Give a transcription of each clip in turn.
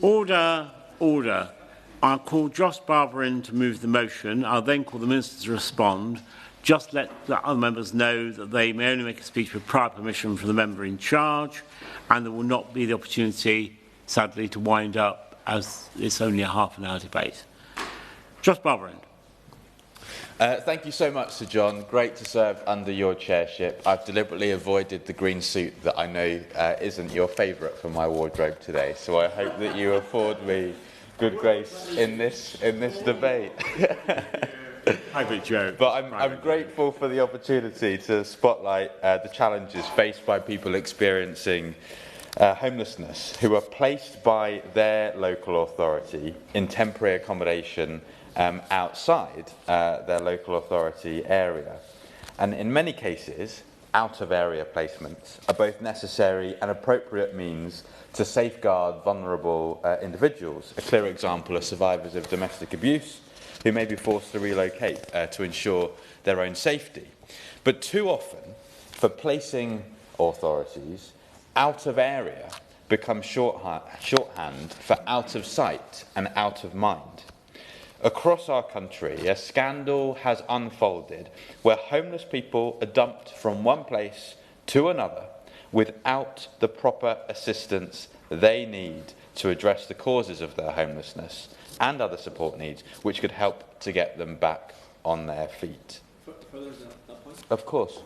Order, order. I'll call Josh Barber in to move the motion. I'll then call the Minister to respond. Just let the other members know that they may only make a speech with prior permission from the member in charge, and there will not be the opportunity, sadly, to wind up as it's only a half-an-hour debate. Josh Barber in. Thank you so much, Sir John. Great to serve under your chairship. I've deliberately avoided the green suit that I know isn't your favourite for my wardrobe today, so I hope that you afford me good grace in this debate. Private joke. But I'm grateful for the opportunity to spotlight the challenges faced by people experiencing homelessness who are placed by their local authority in temporary accommodation outside their local authority area. And in many cases, out-of-area placements are both necessary and appropriate means to safeguard vulnerable individuals. A clear example are survivors of domestic abuse who may be forced to relocate to ensure their own safety. But too often, for placing authorities, out-of-area becomes shorthand for out of sight and out of mind. Across our country, a scandal has unfolded where homeless people are dumped from one place to another without the proper assistance they need to address the causes of their homelessness and other support needs, which could help to get them back on their feet. Of course.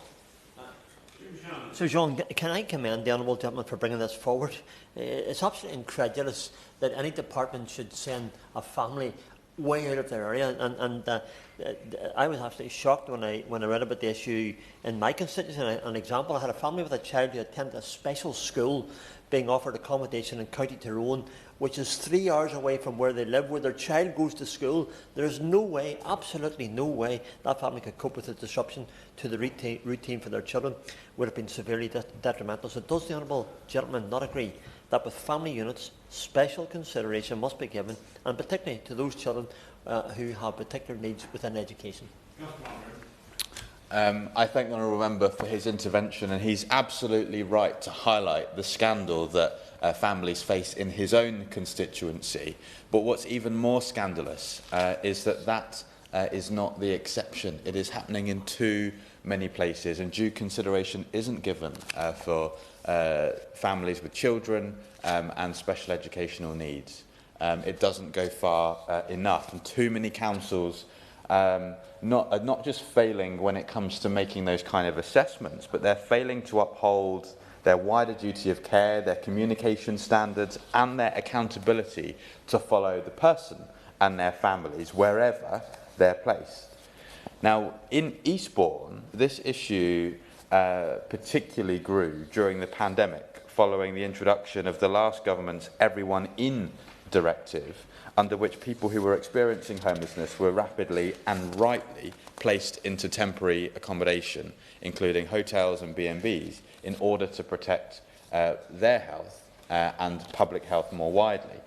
So, John, can I commend the Honourable Gentleman for bringing this forward? It's absolutely incredulous that any department should send a family way out of their area, and I was absolutely shocked when I read about the issue in my constituency. An example, I had a family with a child who attended a special school being offered accommodation in County Tyrone, which is 3 hours away from where they live, where their child goes to school. There is no way, absolutely no way, that family could cope with the disruption to the routine for their children. Would have been severely detrimental. So does the Honourable Gentleman not agree that with family units, special consideration must be given, and particularly to those children who have particular needs within education? I thank the Honourable Member for his intervention, and he's absolutely right to highlight the scandal that families face in his own constituency. But what's even more scandalous is that is not the exception. It is happening in too many places, and due consideration isn't given for families with children and special educational needs. It doesn't go far enough, and too many councils are not just failing when it comes to making those kind of assessments, but they're failing to uphold their wider duty of care, their communication standards, and their accountability to follow the person and their families wherever they're placed. Now, in Eastbourne, this issue particularly grew during the pandemic, following the introduction of the last government's Everyone In directive, under which people who were experiencing homelessness were rapidly and rightly placed into temporary accommodation, including hotels and B&Bs, in order to protect their health and public health more widely.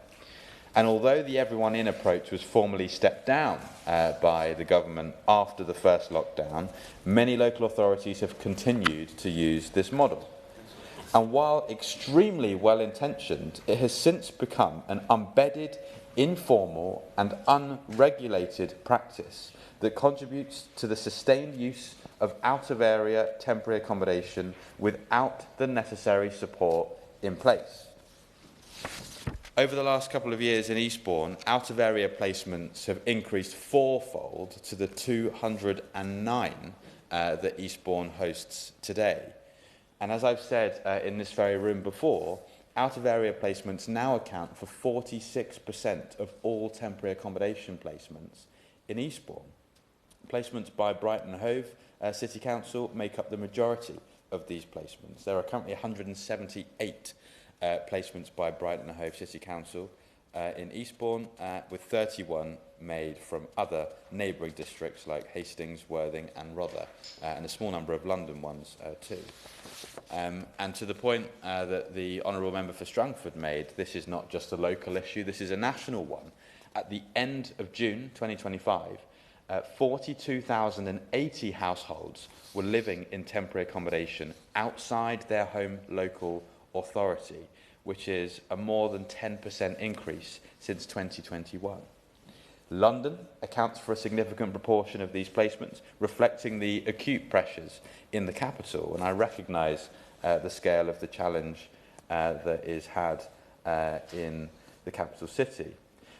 And although the Everyone In approach was formally stepped down by the government after the first lockdown, many local authorities have continued to use this model. And while extremely well-intentioned, it has since become an embedded, informal and unregulated practice that contributes to the sustained use of out-of-area temporary accommodation without the necessary support in place. Over the last couple of years in Eastbourne, out-of-area placements have increased fourfold to the 209 that Eastbourne hosts today. And as I've said in this very room before, out-of-area placements now account for 46% of all temporary accommodation placements in Eastbourne. Placements by Brighton and Hove City Council make up the majority of these placements. There are currently 178 placements by Brighton and Hove City Council in Eastbourne, with 31 made from other neighbouring districts like Hastings, Worthing and Rother, and a small number of London ones too. And to the point that the Honourable Member for Strangford made, this is not just a local issue, this is a national one. At the end of June 2025, 42,080 households were living in temporary accommodation outside their home local authority, which is a more than 10% increase since 2021. London accounts for a significant proportion of these placements, reflecting the acute pressures in the capital, and I recognise the scale of the challenge that is had in the capital city.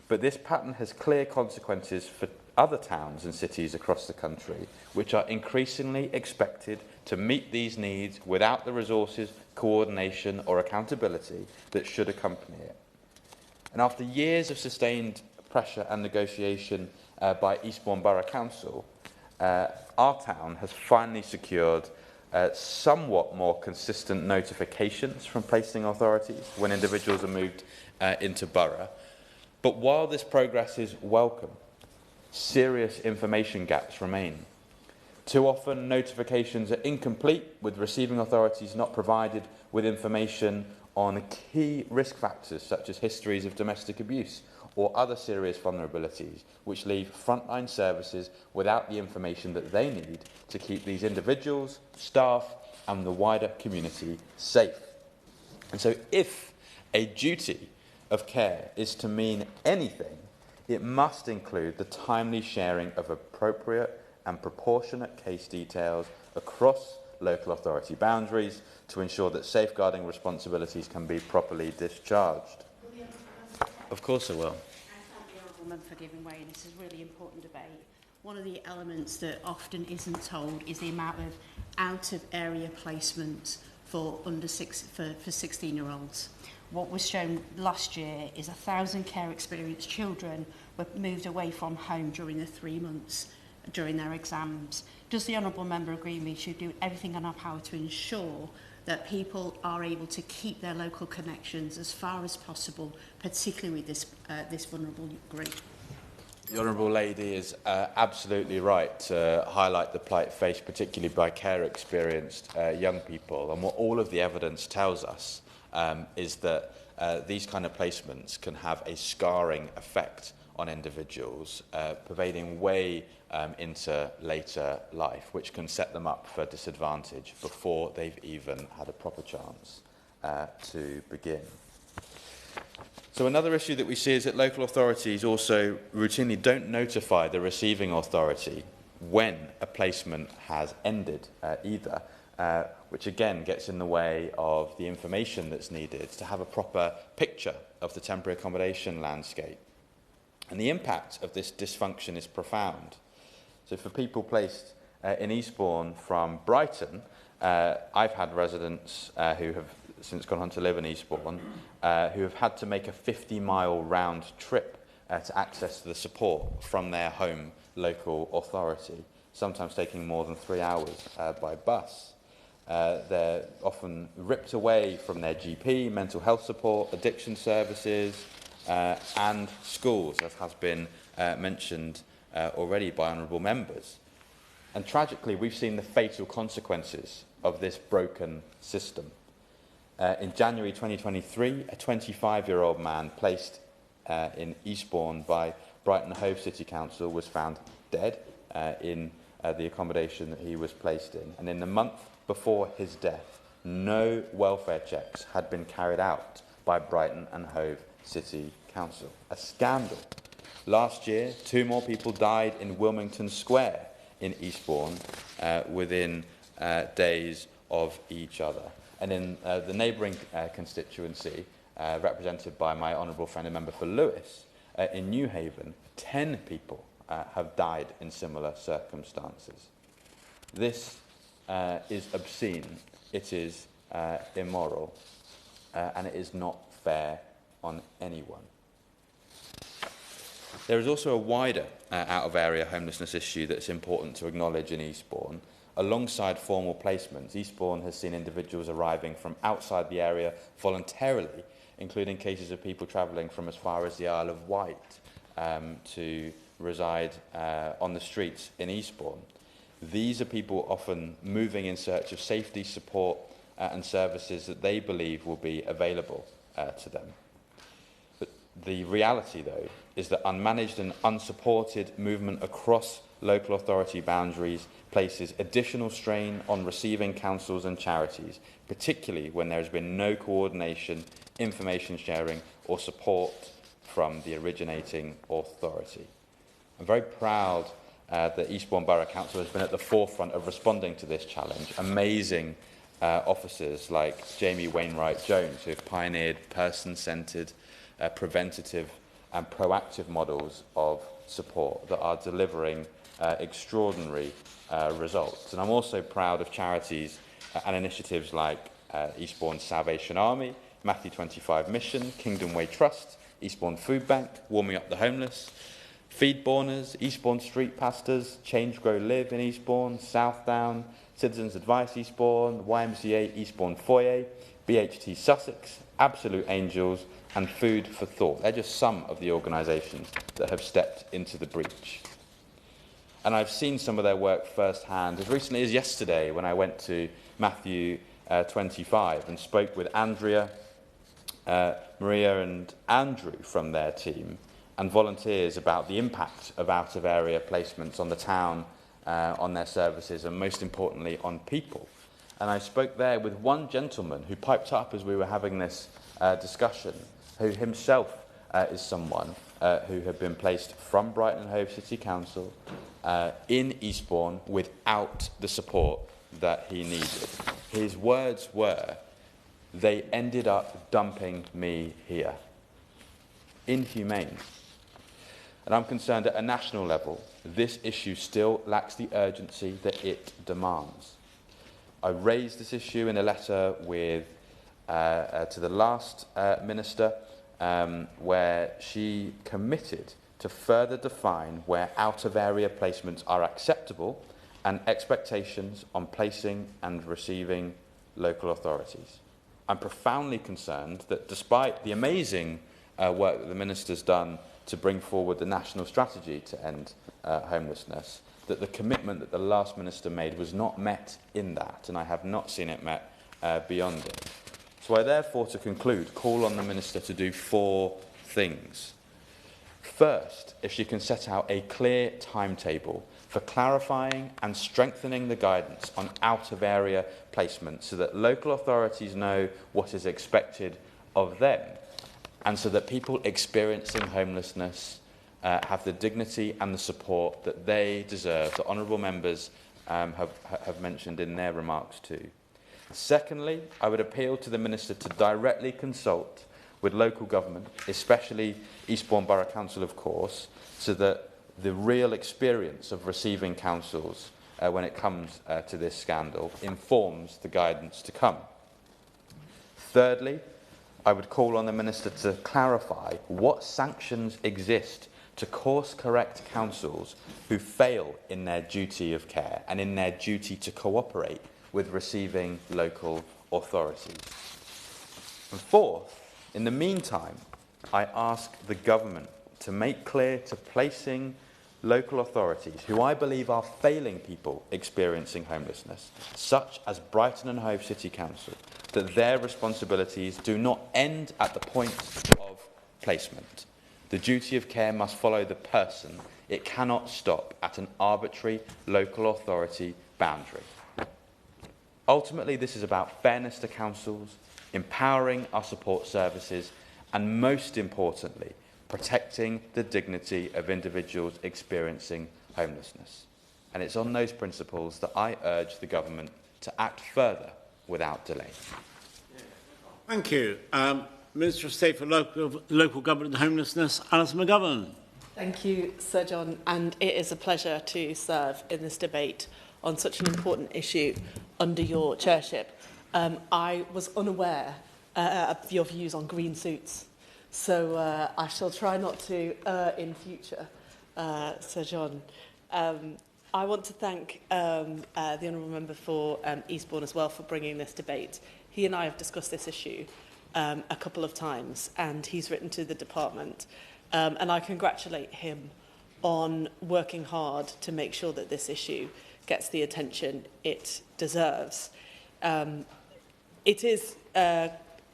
But this pattern has clear consequences for other towns and cities across the country, which are increasingly expected to meet these needs without the resources, coordination or accountability that should accompany it. And after years of sustained pressure and negotiation by Eastbourne Borough Council, our town has finally secured somewhat more consistent notifications from placing authorities when individuals are moved into borough. But while this progress is welcome, serious information gaps remain. Too often, notifications are incomplete, with receiving authorities not provided with information on key risk factors such as histories of domestic abuse or other serious vulnerabilities, which leave frontline services without the information that they need to keep these individuals, staff and the wider community safe. And so if a duty of care is to mean anything, it must include the timely sharing of appropriate and proportionate case details across local authority boundaries to ensure that safeguarding responsibilities can be properly discharged. Of course I will. I thank the Honourable Member for giving way. This is a really important debate. One of the elements that often isn't told is the amount of out-of-area placements for 16-year-olds. What was shown last year is 1,000 care experienced children were moved away from home during the 3 months during their exams. Does the Honourable Member agree we should do everything in our power to ensure that people are able to keep their local connections as far as possible, particularly with this vulnerable group? The Honourable Lady is absolutely right to highlight the plight faced particularly by care experienced young people, and what all of the evidence tells us is that these kind of placements can have a scarring effect on individuals, pervading way into later life, which can set them up for disadvantage before they've even had a proper chance to begin. So another issue that we see is that local authorities also routinely don't notify the receiving authority when a placement has ended either, which again gets in the way of the information that's needed to have a proper picture of the temporary accommodation landscape. And the impact of this dysfunction is profound. So for people placed in Eastbourne from Brighton, I've had residents who have since gone on to live in Eastbourne who have had to make a 50-mile round trip to access the support from their home local authority, sometimes taking more than 3 hours by bus. They're often ripped away from their GP, mental health support, addiction services, and schools, as has been mentioned already by honourable members. And tragically, we've seen the fatal consequences of this broken system. In January 2023, a 25-year-old man placed in Eastbourne by Brighton Hove City Council was found dead in the accommodation that he was placed in. And in the month before his death, no welfare checks had been carried out by Brighton and Hove City Council. A scandal. Last year, 2 more people died in Wilmington Square in Eastbourne within days of each other. And in the neighbouring constituency, represented by my honourable friend and member for Lewis, in New Haven, 10 people have died in similar circumstances. This is obscene, it is immoral, and it is not fair on anyone. There is also a wider out-of-area homelessness issue that's important to acknowledge in Eastbourne. Alongside formal placements, Eastbourne has seen individuals arriving from outside the area voluntarily, including cases of people travelling from as far as the Isle of Wight to reside on the streets in Eastbourne. These are people often moving in search of safety, support and services that they believe will be available to them. But The reality, though, is that unmanaged and unsupported movement across local authority boundaries places additional strain on receiving councils and charities, particularly when there has been no coordination, information sharing or support from the originating authority. I'm very proud that Eastbourne Borough Council has been at the forefront of responding to this challenge. Amazing officers like Jamie Wainwright-Jones, who have pioneered person-centred, preventative and proactive models of support that are delivering extraordinary results. And I'm also proud of charities and initiatives like Eastbourne Salvation Army, Matthew 25 Mission, Kingdom Way Trust, Eastbourne Food Bank, Warming Up the Homeless, Feedborners, Eastbourne Street Pastors, Change Grow Live in Eastbourne, Southdown, Citizens Advice Eastbourne, YMCA Eastbourne Foyer, BHT Sussex, Absolute Angels and Food for Thought. They're just some of the organisations that have stepped into the breach. And I've seen some of their work firsthand, as recently as yesterday when I went to Matthew 25 and spoke with Andrea, Maria and Andrew from their team and volunteers about the impact of out-of-area placements on the town, on their services and most importantly on people. And I spoke there with one gentleman who piped up as we were having this discussion, who himself is someone who had been placed from Brighton and Hove City Council in Eastbourne without the support that he needed. His words were, "They ended up dumping me here." Inhumane. And I'm concerned at a national level, this issue still lacks the urgency that it demands. I raised this issue in a letter with, to the last minister, where she committed to further define where out-of-area placements are acceptable and expectations on placing and receiving local authorities. I'm profoundly concerned that despite the amazing work that the minister's done to bring forward the national strategy to end homelessness, that the commitment that the last minister made was not met in that, and I have not seen it met beyond it. So I therefore, to conclude, call on the minister to do 4 things. First, if she can set out a clear timetable for clarifying and strengthening the guidance on out-of-area placement so that local authorities know what is expected of them and so that people experiencing homelessness have the dignity and the support that they deserve, that honourable members have mentioned in their remarks too. Secondly, I would appeal to the Minister to directly consult with local government, especially Eastbourne Borough Council, of course, so that the real experience of receiving councils when it comes to this scandal informs the guidance to come. Thirdly, I would call on the Minister to clarify what sanctions exist to course-correct councils who fail in their duty of care and in their duty to cooperate with receiving local authorities. And fourth, in the meantime, I ask the government to make clear to placing local authorities who I believe are failing people experiencing homelessness, such as Brighton and Hove City Council, that their responsibilities do not end at the point of placement. The duty of care must follow the person. It cannot stop at an arbitrary local authority boundary. Ultimately, this is about fairness to councils, empowering our support services, and most importantly, protecting the dignity of individuals experiencing homelessness. And it's on those principles that I urge the government to act further without delay. Thank you. Minister of State for Local Government and Homelessness, Alison McGovern. Thank you, Sir John, and it is a pleasure to serve in this debate on such an important issue under your chairship. I was unaware of your views on green suits, so I shall try not to in future, Sir John. I want to thank the Honourable Member for Eastbourne as well for bringing this debate. He and I have discussed this issue a couple of times, and he's written to the department, and I congratulate him on working hard to make sure that this issue gets the attention it deserves. It is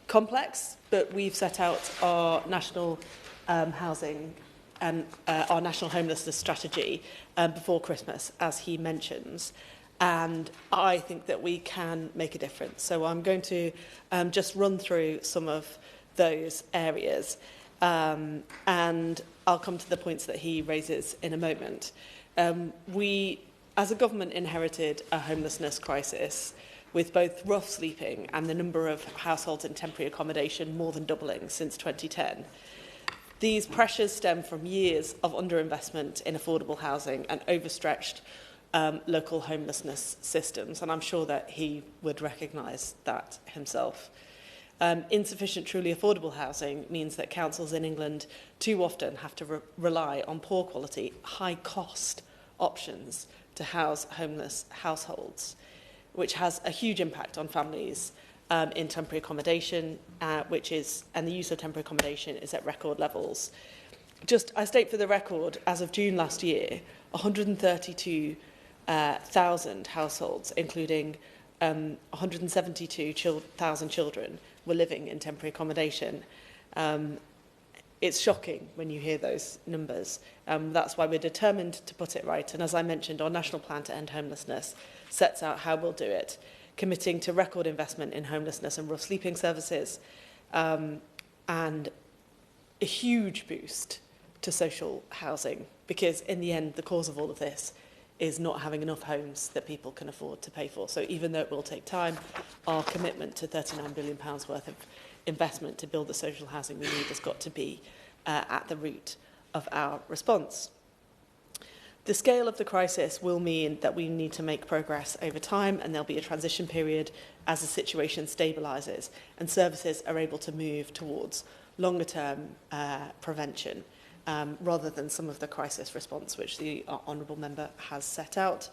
complex, but we've set out our national housing and our national homelessness strategy before Christmas, as he mentions. And I think that we can make a difference. So I'm going to just run through some of those areas. And I'll come to the points that he raises in a moment. We, as a government, inherited a homelessness crisis with both rough sleeping and the number of households in temporary accommodation more than doubling since 2010. These pressures stem from years of underinvestment in affordable housing and overstretched local homelessness systems, and I'm sure that he would recognise that himself. Insufficient truly affordable housing means that councils in England too often have to rely on poor quality, high cost options to house homeless households, which has a huge impact on families in temporary accommodation, and the use of temporary accommodation is at record levels. Just, I state for the record, as of June last year, 132,000 households, including 172,000 children, were living in temporary accommodation. It's shocking when you hear those numbers. That's why we're determined to put it right. And as I mentioned, our national plan to end homelessness sets out how we'll do it, committing to record investment in homelessness and rough sleeping services, and a huge boost to social housing, because in the end, the cause of all of this is not having enough homes that people can afford to pay for. So even though it will take time, our commitment to £39 billion worth of investment to build the social housing we need has got to be at the root of our response. The scale of the crisis will mean that we need to make progress over time, and there'll be a transition period as the situation stabilises and services are able to move towards longer-term prevention, rather than some of the crisis response which the Honourable Member has set out.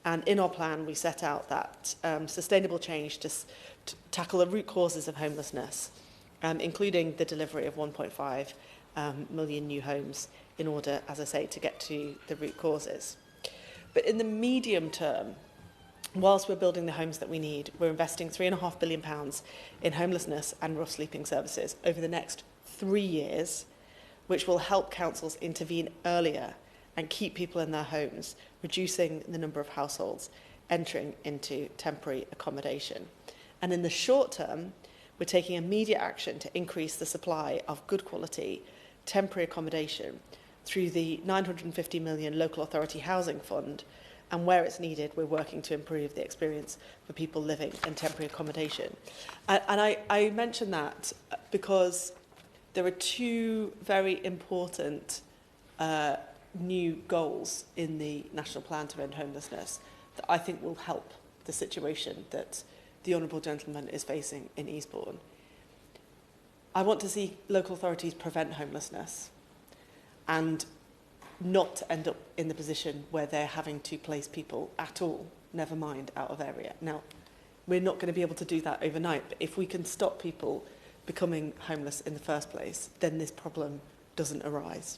And in our plan, we set out that sustainable change to tackle the root causes of homelessness, including the delivery of 1.5 million new homes in order, as I say, to get to the root causes. But in the medium term, whilst we're building the homes that we need, we're investing £3.5 billion in homelessness and rough sleeping services over the next 3 years, which will help councils intervene earlier and keep people in their homes, reducing the number of households entering into temporary accommodation. And in the short term, we're taking immediate action to increase the supply of good quality temporary accommodation through the £950 million Local Authority Housing Fund, and where it's needed, we're working to improve the experience for people living in temporary accommodation. And I mention that because there are two very important new goals in the National Plan to End Homelessness that I think will help the situation that the Honourable Gentleman is facing in Eastbourne. I want to see local authorities prevent homelessness and not end up in the position where they're having to place people at all, never mind out of area. Now, we're not going to be able to do that overnight, but if we can stop people becoming homeless in the first place, then this problem doesn't arise.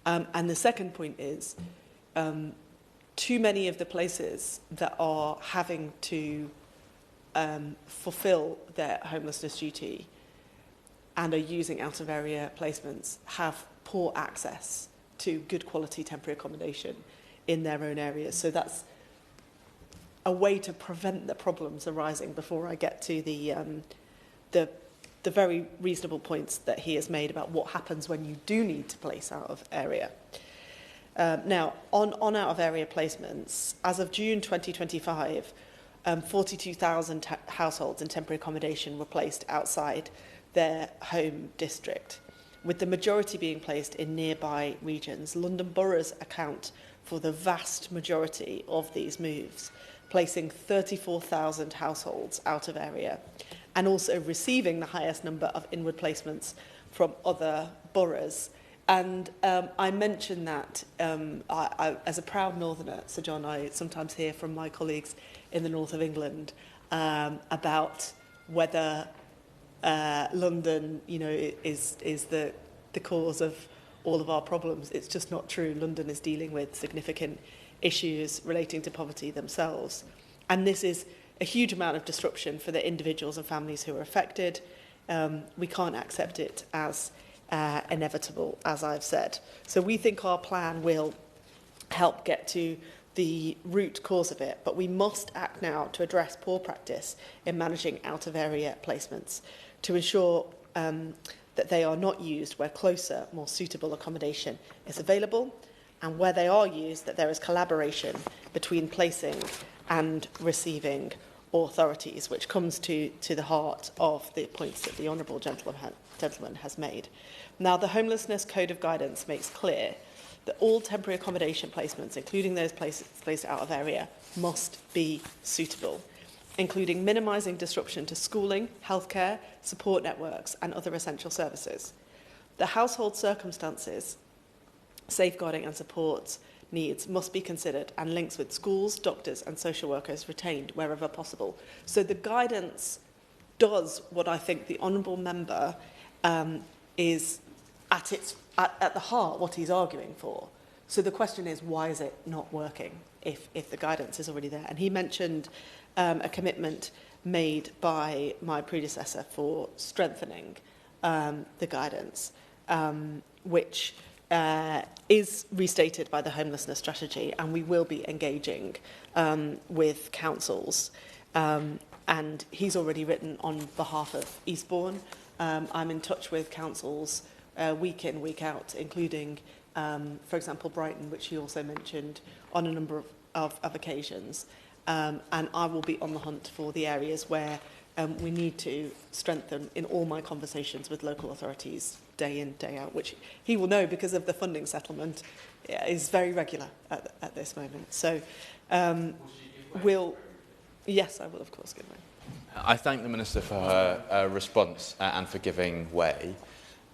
And the second point is, too many of the places that are having to fulfil their homelessness duty and are using out-of-area placements have poor access to good quality temporary accommodation in their own areas. So that's a way to prevent the problems arising before I get to the very reasonable points that he has made about what happens when you do need to place out of area. Now, on out of area placements, as of June 2025, 42,000 households in temporary accommodation were placed outside their home district, with the majority being placed in nearby regions. London boroughs account for the vast majority of these moves, placing 34,000 households out of area, and also receiving the highest number of inward placements from other boroughs. And I mention that as a proud northerner, Sir John, I sometimes hear from my colleagues in the north of England about whether London, is the cause of all of our problems. It's just not true. London is dealing with significant issues relating to poverty themselves. And this is a huge amount of disruption for the individuals and families who are affected. We can't accept it as inevitable, as I've said. So we think our plan will help get to the root cause of it, but we must act now to address poor practice in managing out-of-area placements to ensure that they are not used where closer, more suitable accommodation is available, and where they are used, that there is collaboration between placing and receiving authorities, which comes to the heart of the points that the Honourable gentleman has made. Now, the Homelessness Code of Guidance makes clear that all temporary accommodation placements, including those placed out of area, must be suitable, including minimising disruption to schooling, healthcare, support networks and other essential services. The household circumstances, safeguarding and support needs must be considered, and links with schools, doctors and social workers retained wherever possible. So the guidance does what I think the Honourable Member is at the heart what he's arguing for. So the question is, why is it not working if the guidance is already there? And he mentioned a commitment made by my predecessor for strengthening the guidance, which is restated by the homelessness strategy, and we will be engaging with councils. And he's already written on behalf of Eastbourne. I'm in touch with councils week in, week out, including, for example, Brighton, which he also mentioned on a number of occasions. And I will be on the hunt for the areas where we need to strengthen in all my conversations with local authorities day in, day out, which he will know because of the funding settlement is very regular at this moment. So yes, I will, of course, give way. I thank the Minister for her response and for giving way.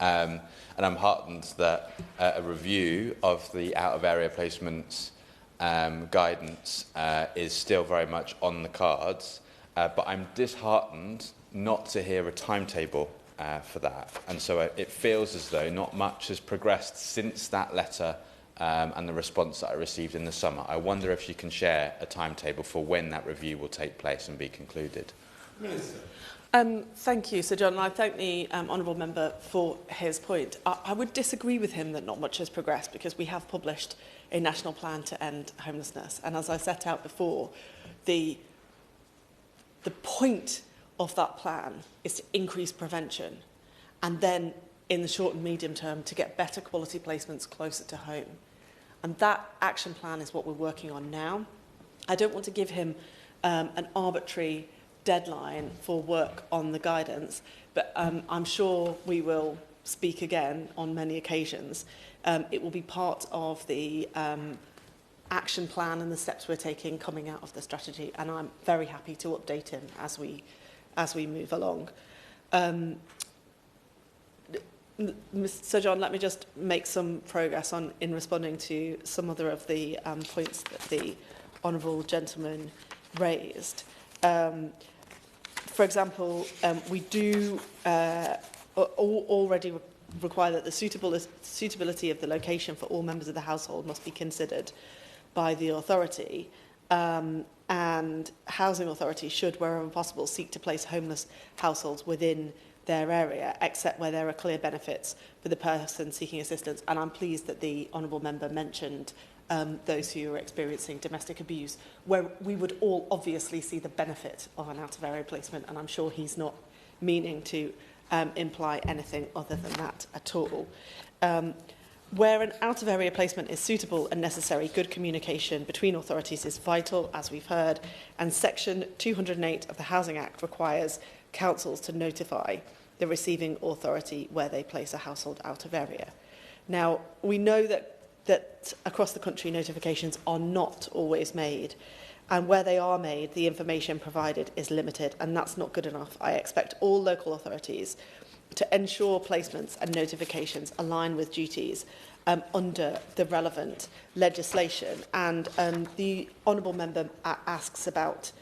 And I'm heartened that a review of the out-of-area placements guidance is still very much on the cards, but I'm disheartened not to hear a timetable for that. And so it feels as though not much has progressed since that letter and the response that I received in the summer. I wonder if you can share a timetable for when that review will take place and be concluded. Minister. Thank you, Sir John, and I thank the Honourable Member for his point. I would disagree with him that not much has progressed, because we have published a national plan to end homelessness. And as I set out before, the point of that plan is to increase prevention, and then in the short and medium term to get better quality placements closer to home. And that action plan is what we're working on now. I don't want to give him an arbitrary deadline for work on the guidance, but I'm sure we will speak again on many occasions. It will be part of the action plan and the steps we're taking coming out of the strategy, and I'm very happy to update him as we move along. Sir John, let me just make some progress in responding to some other of the points that the Honourable Gentleman raised. For example, we do already require that the suitability of the location for all members of the household must be considered by the authority, and housing authorities should, wherever possible, seek to place homeless households within their area, except where there are clear benefits for the person seeking assistance. And I'm pleased that the Honourable Member mentioned those who are experiencing domestic abuse, where we would all obviously see the benefit of an out-of-area placement, and I'm sure he's not meaning to imply anything other than that at all. Where an out-of-area placement is suitable and necessary, good communication between authorities is vital, as we've heard, and Section 208 of the Housing Act requires councils to notify the receiving authority where they place a household out of area. Now, we know that across the country notifications are not always made, and where they are made, the information provided is limited, and that's not good enough. I expect all local authorities to ensure placements and notifications align with duties under the relevant legislation. And the Honourable Member asks about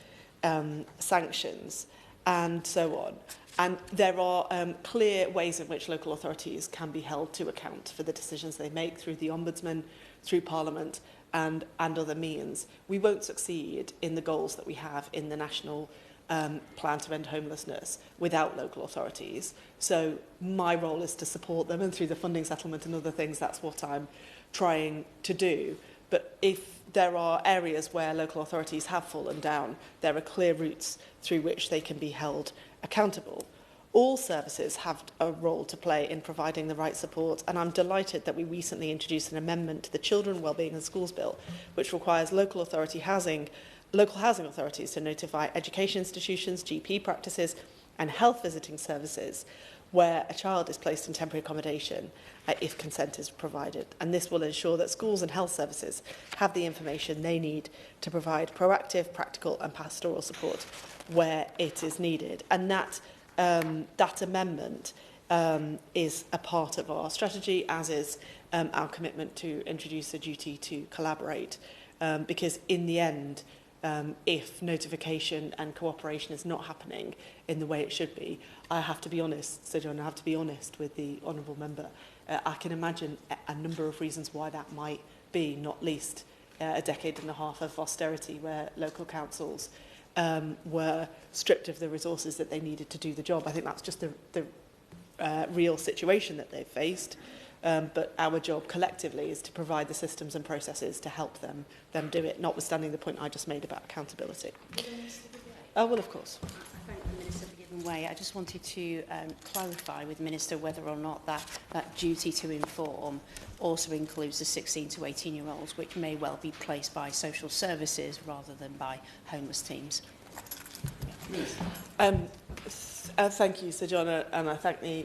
sanctions and so on. And there are clear ways in which local authorities can be held to account for the decisions they make through the Ombudsman, through Parliament and other means. We won't succeed in the goals that we have in the national plan to end homelessness without local authorities. So my role is to support them, and through the funding settlement and other things, that's what I'm trying to do. But if there are areas where local authorities have fallen down, there are clear routes through which they can be held accountable. All services have a role to play in providing the right support, and I'm delighted that we recently introduced an amendment to the Children Wellbeing and Schools Bill, which requires local housing authorities to notify education institutions, GP practices and health visiting services where a child is placed in temporary accommodation if consent is provided. And this will ensure that schools and health services have the information they need to provide proactive, practical and pastoral support where it is needed. And that amendment is a part of our strategy, as is our commitment to introduce a duty to collaborate. Because in the end, if notification and cooperation is not happening in the way it should be, I have to be honest, Sir John, I have to be honest with the honourable member. I can imagine a number of reasons why that might be, not least a decade and a half of austerity where local councils were stripped of the resources that they needed to do the job. I think that's just the real situation that they've faced. But our job collectively is to provide the systems and processes to help them do it, notwithstanding the point I just made about accountability. Oh, well, of course. I thank the Minister for giving way. I just wanted to clarify with the Minister whether or not that duty to inform also includes the 16 to 18-year-olds, which may well be placed by social services rather than by homeless teams. Thank you, Sir John, and I thank the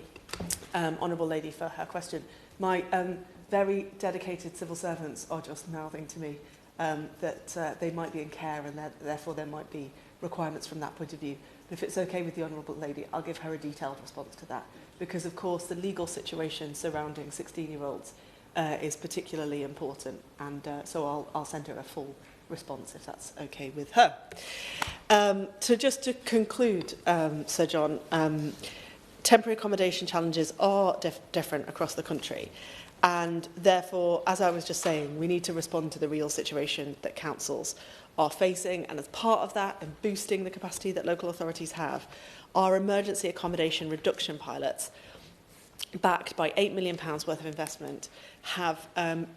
Honourable Lady for her question. My very dedicated civil servants are just mouthing to me that they might be in care and that therefore there might be requirements from that point of view. But if it's okay with the Honourable Lady, I'll give her a detailed response to that, because of course the legal situation surrounding 16-year-olds is particularly important, and so I'll send her a full response if that's okay with her. So just to conclude, Sir John, temporary accommodation challenges are different across the country, and therefore, as I was just saying, we need to respond to the real situation that councils are facing, and as part of that and boosting the capacity that local authorities have, our emergency accommodation reduction pilots, backed by £8 million worth of investment, have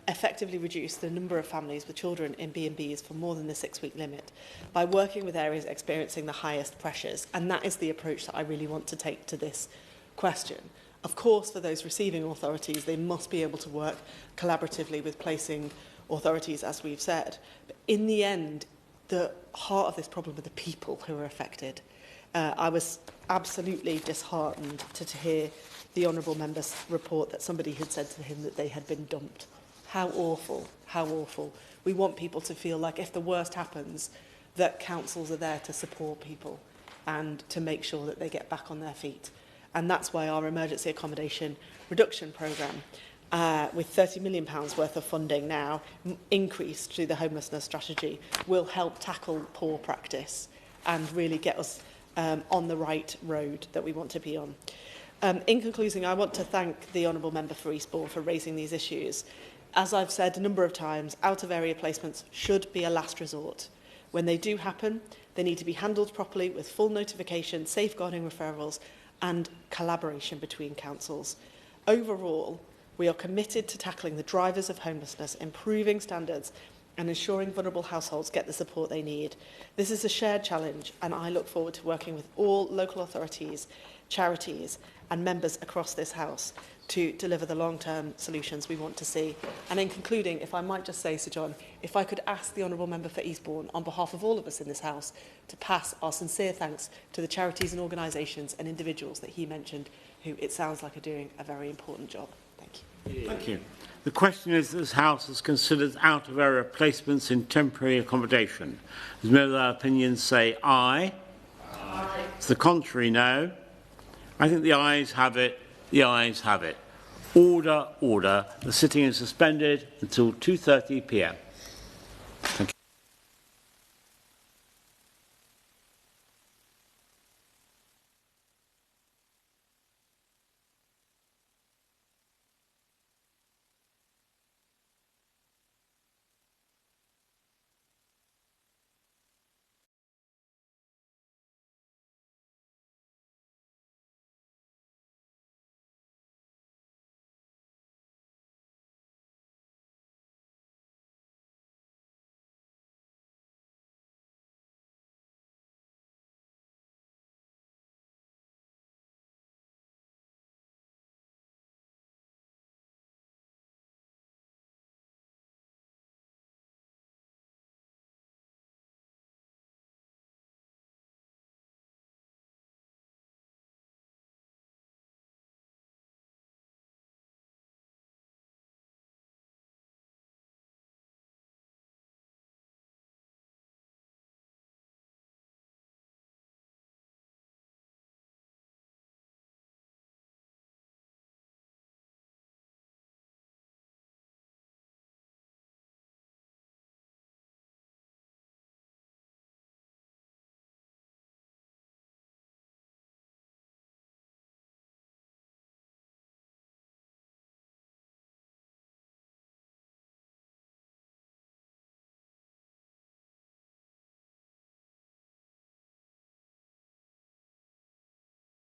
effectively reduced the number of families with children in B&Bs for more than the 6-week limit by working with areas experiencing the highest pressures. And that is the approach that I really want to take to this question. Of course, for those receiving authorities, they must be able to work collaboratively with placing authorities, as we've said. But in the end, the heart of this problem are the people who are affected. I was absolutely disheartened to hear the Honourable Member's report that somebody had said to him that they had been dumped. How awful, how awful. We want people to feel like if the worst happens, that councils are there to support people and to make sure that they get back on their feet. And that's why our emergency accommodation reduction programme, with £30 million worth of funding now, increased through the homelessness strategy, will help tackle poor practice and really get us on the right road that we want to be on. In conclusion, I want to thank the Honourable Member for Eastbourne for raising these issues. As I've said a number of times, out-of-area placements should be a last resort. When they do happen, they need to be handled properly with full notification, safeguarding referrals and collaboration between councils. Overall, we are committed to tackling the drivers of homelessness, improving standards and ensuring vulnerable households get the support they need. This is a shared challenge, and I look forward to working with all local authorities, charities and members across this House to deliver the long-term solutions we want to see. And in concluding, if I might just say, Sir John, if I could ask the Honourable Member for Eastbourne, on behalf of all of us in this House, to pass our sincere thanks to the charities and organisations and individuals that he mentioned, who it sounds like are doing a very important job. Thank you. Thank you. The question is, this House has considered out-of-area placements in temporary accommodation. Does members of our opinion say aye? Aye. It's the contrary, no. I think the ayes have it. The ayes have it. Order, order. The sitting is suspended until 2:30 p.m.